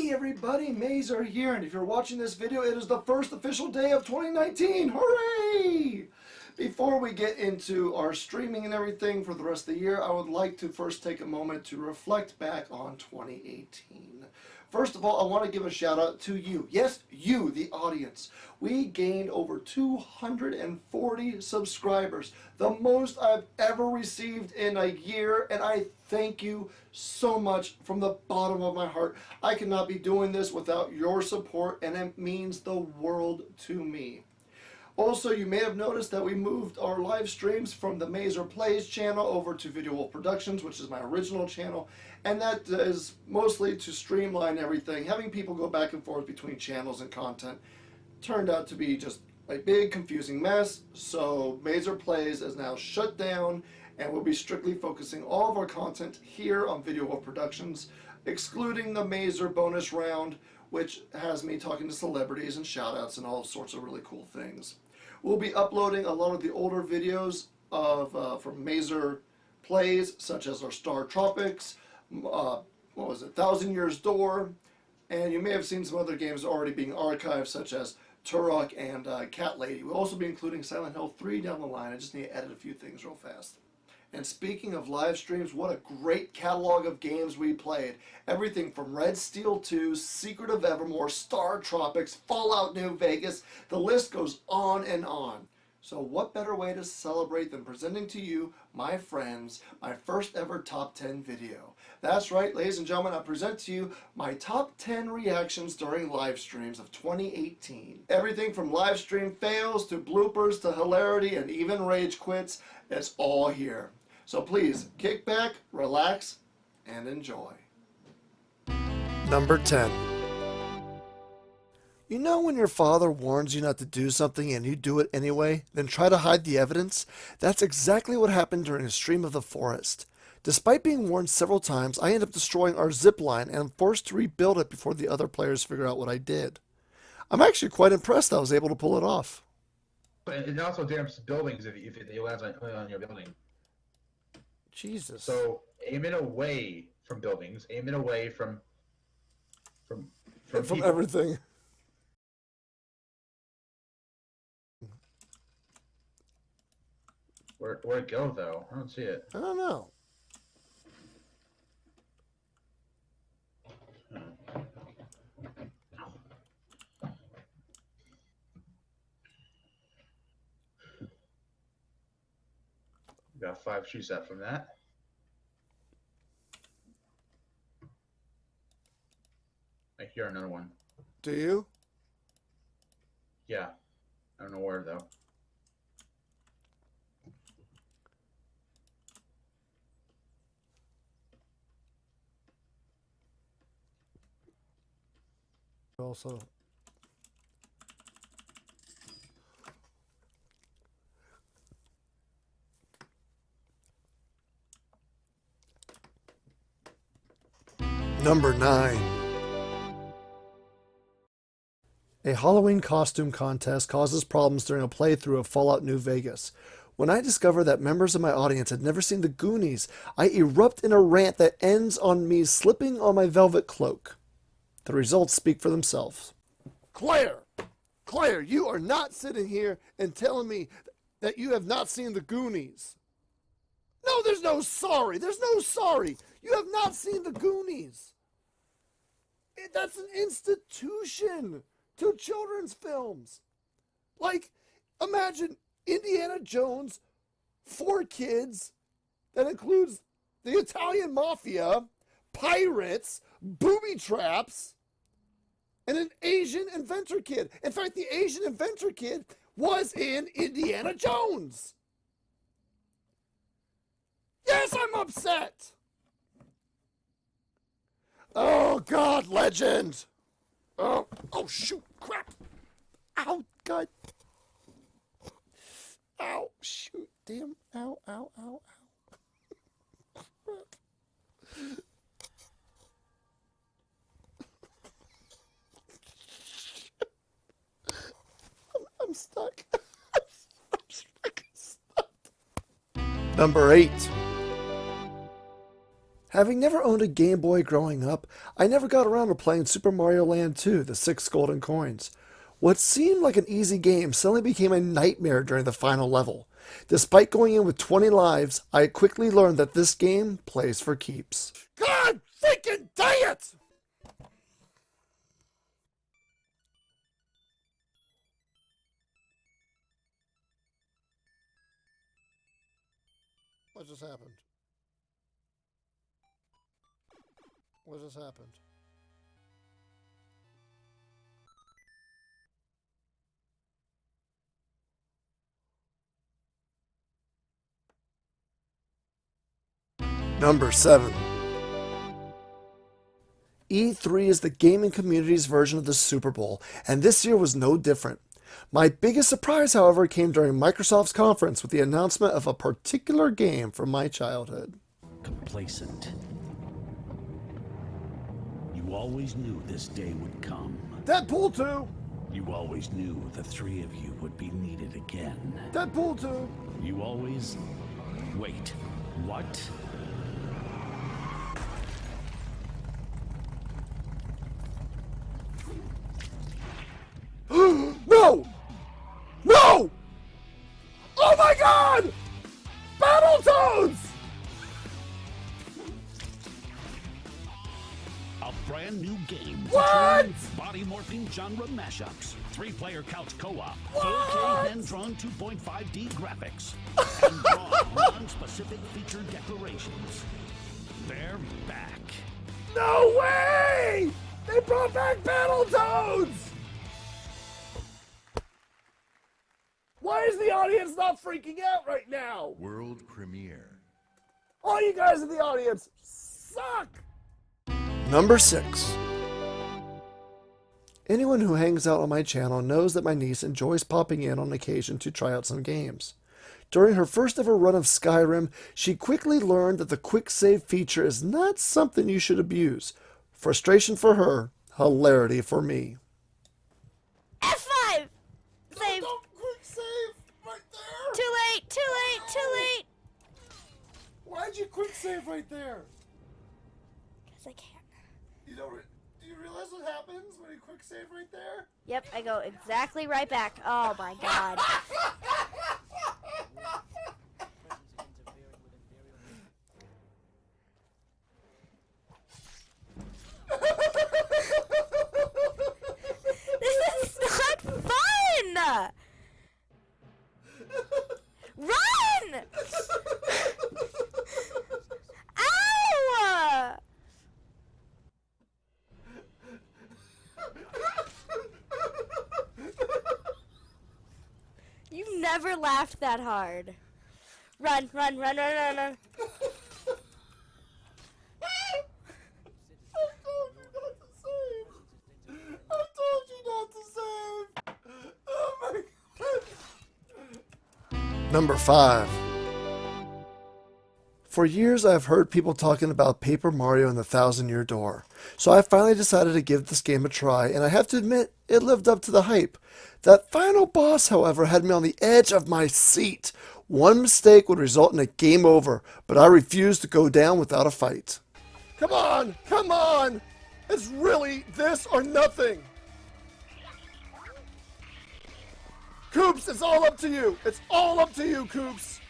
Hey everybody, Mazer here, and if you're watching this video, it is the first official day of 2019. Hooray! Before we get into our streaming and everything for the rest of the year, I would like to first take a moment to reflect back on 2018. First of all, I want to give a shout out to you. Yes, you, the audience. We gained over 240 subscribers, the most I've ever received in a year, and I thank you so much from the bottom of my heart. I could not be doing this without your support, and it means the world to me. Also, you may have noticed that we moved our live streams from the Mazer Plays channel over to Video Wolf Productions, which is my original channel, and that is mostly to streamline everything. Having people go back and forth between channels and content turned out to be just a big confusing mess, so Mazer Plays is now shut down, and we'll be strictly focusing all of our content here on Video Wolf Productions, excluding the Mazer bonus round, which has me talking to celebrities and shoutouts and all sorts of really cool things. We'll be uploading a lot of the older videos of from Mazer Plays, such as our Star Tropics, Thousand Years Door, and you may have seen some other games already being archived, such as Turok and Cat Lady. We'll also be including Silent Hill 3 down the line. I just need to edit a few things real fast. And speaking of live streams, what a great catalog of games we played. Everything from Red Steel 2, Secret of Evermore, Star Tropics, Fallout New Vegas, the list goes on and on. So what better way to celebrate than presenting to you, my friends, my first ever top 10 video. That's right, ladies and gentlemen, I present to you my top 10 reactions during live streams of 2018. Everything from live stream fails to bloopers to hilarity and even rage quits, it's all here. So please, kick back, relax, and enjoy. Number 10. You know when your father warns you not to do something and you do it anyway, then try to hide the evidence? That's exactly what happened during a stream of the forest. Despite being warned several times, I ended up destroying our zip line and I'm forced to rebuild it before the other players figure out what I did. I'm actually quite impressed I was able to pull it off. But it also damages buildings if it lands on your building. Jesus. So aim it away from buildings. Aim it away from everything. Where'd it go though? I don't see it. I don't know. Got 5 shoes out from that. I hear another one. Do you? Yeah. I don't know where though. Also. Number 9. A Halloween costume contest causes problems during a playthrough of Fallout New Vegas. When I discover that members of my audience had never seen the Goonies, I erupt in a rant that ends on me slipping on my velvet cloak. The results speak for themselves. Claire, you are not sitting here and telling me that you have not seen the Goonies. No, there's no sorry. There's no sorry. You have not seen the Goonies. That's an institution to children's films. Like, imagine Indiana Jones, 4 kids, that includes the Italian Mafia, pirates, booby traps, and an Asian inventor kid. In fact, the Asian inventor kid was in Indiana Jones. Yes, I'm upset. Oh, God, legend. Oh, shoot, crap. Ow, God. Ow, shoot, damn. Ow, ow, ow, ow. Crap. I'm stuck. I'm stuck. Number 8. Having never owned a Game Boy growing up, I never got around to playing Super Mario Land 2, The Six Golden Coins. What seemed like an easy game suddenly became a nightmare during the final level. Despite going in with 20 lives, I quickly learned that this game plays for keeps. God freaking dang it! What just happened? What just happened? Number 7. E3 is the gaming community's version of the Super Bowl, and this year was no different. My biggest surprise, however, came during Microsoft's conference with the announcement of a particular game from my childhood. Complacent. You always knew this day would come. Deadpool 2! You always knew the three of you would be needed again. Deadpool 2! You always... Wait, what? No! No! Oh my god! Battletoads! A brand new game. What? Body morphing genre mashups. 3-player couch co-op. What? 4K hand-drawn 2.5D graphics. And drawn non-specific feature declarations. They're back. No way! They brought back Battletoads! Why is the audience not freaking out right now? World premiere. All you guys in the audience suck! Number 6. Anyone who hangs out on my channel knows that my niece enjoys popping in on occasion to try out some games. During her first ever run of Skyrim, she quickly learned that the quick save feature is not something you should abuse. Frustration for her, hilarity for me. F5! Save. Don't quick save right there! Too late, too late, too late! Why'd you quick save right there? Because I can't. Do you realize what happens when you quick save right there? Yep, I go exactly right back. Oh my god. This is not fun! Run! Ow! You never laughed that hard. Run, run, run, run, run, run. Number 5. For years I have heard people talking about Paper Mario and the Thousand-Year Door, so I finally decided to give this game a try, and I have to admit, it lived up to the hype. That final boss, however, had me on the edge of my seat. One mistake would result in a game over, but I refused to go down without a fight. Come on! Come on! It's really this or nothing! Coops, it's all up to you! It's all up to you, Coops!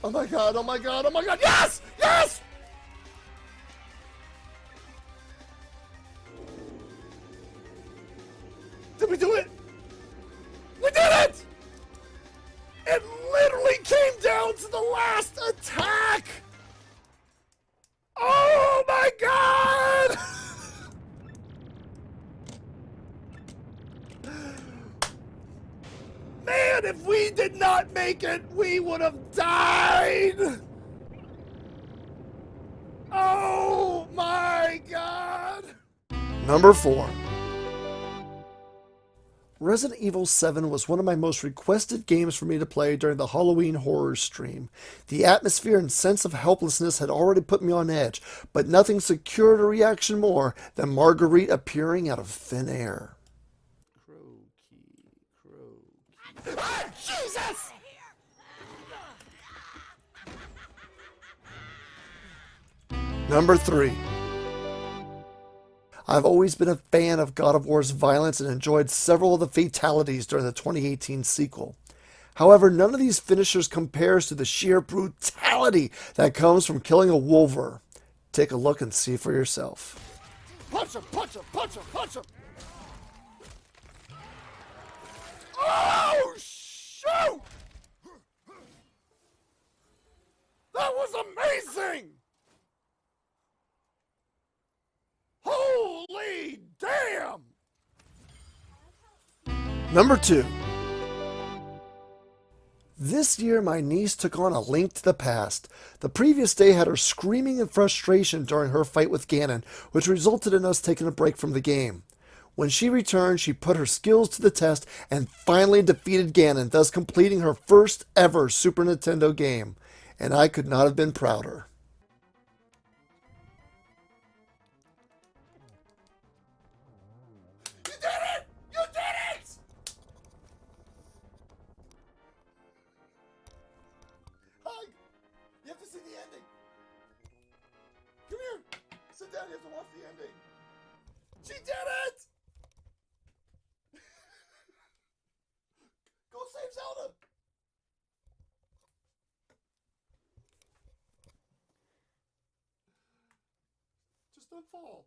Oh my god, oh my god, oh my god, yes! Yes! Did we do it? We did it! It literally came down to the last attack! Oh my god! Man, if we did not make it, we would have died! Oh my god! Number 4. Resident Evil 7 was one of my most requested games for me to play during the Halloween horror stream. The atmosphere and sense of helplessness had already put me on edge, but nothing secured a reaction more than Marguerite appearing out of thin air. Ah, Jesus! Number 3. I've always been a fan of God of War's violence and enjoyed several of the fatalities during the 2018 sequel. However, none of these finishers compares to the sheer brutality that comes from killing a wolver. Take a look and see for yourself. Punch him, punch him, punch him, punch him! Oh, shoot! That was amazing! Holy damn! Number 2. This year, my niece took on A Link to the Past. The previous day had her screaming in frustration during her fight with Ganon, which resulted in us taking a break from the game. When she returned, she put her skills to the test and finally defeated Ganon, thus completing her first ever Super Nintendo game. And I could not have been prouder. You did it! You did it! Hug! You have to see the ending. Come here. Sit down. You have to watch the ending. She did it! Go save Zelda! Just don't fall.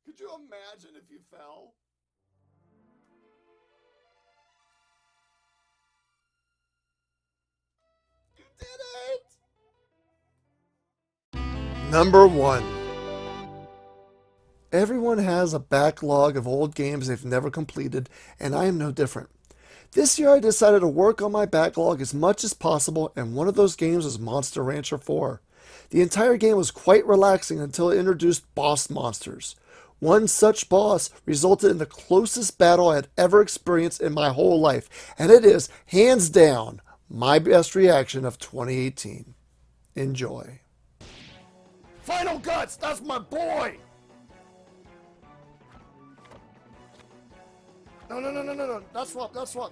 Could you imagine if you fell? You did it! Number 1. Everyone has a backlog of old games they've never completed, and I am no different. This year I decided to work on my backlog as much as possible, and one of those games was Monster Rancher 4. The entire game was quite relaxing until it introduced boss monsters. One such boss resulted in the closest battle I had ever experienced in my whole life, and it is, hands down, my best reaction of 2018. Enjoy. Final Guts, that's my boy! No, not swap. Oh, fire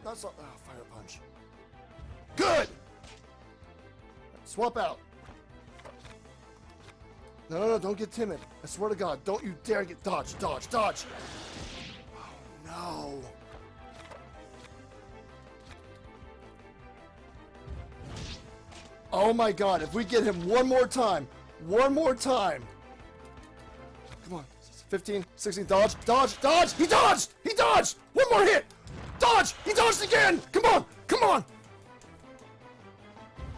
punch. Good! Swap out. No, don't get timid. I swear to God, don't you dare get dodge. Oh, no. Oh my God, if we get him one more time. Come on, 15, 16, dodge. He dodged! One more hit. Dodge! He dodged again! Come on!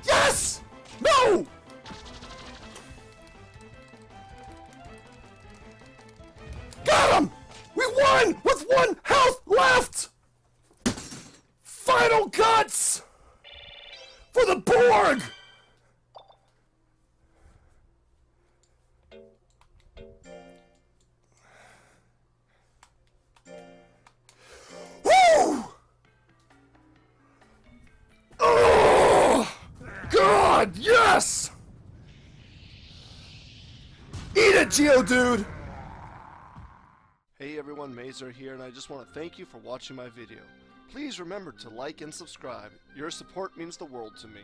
Yes! No! Got him! We won with 1 health left! Final Guts! For the Borg! Woo! Oh! God, yes! Eat it, Geodude! Hey everyone, Mazer here, and I just want to thank you for watching my video. Please remember to like and subscribe. Your support means the world to me.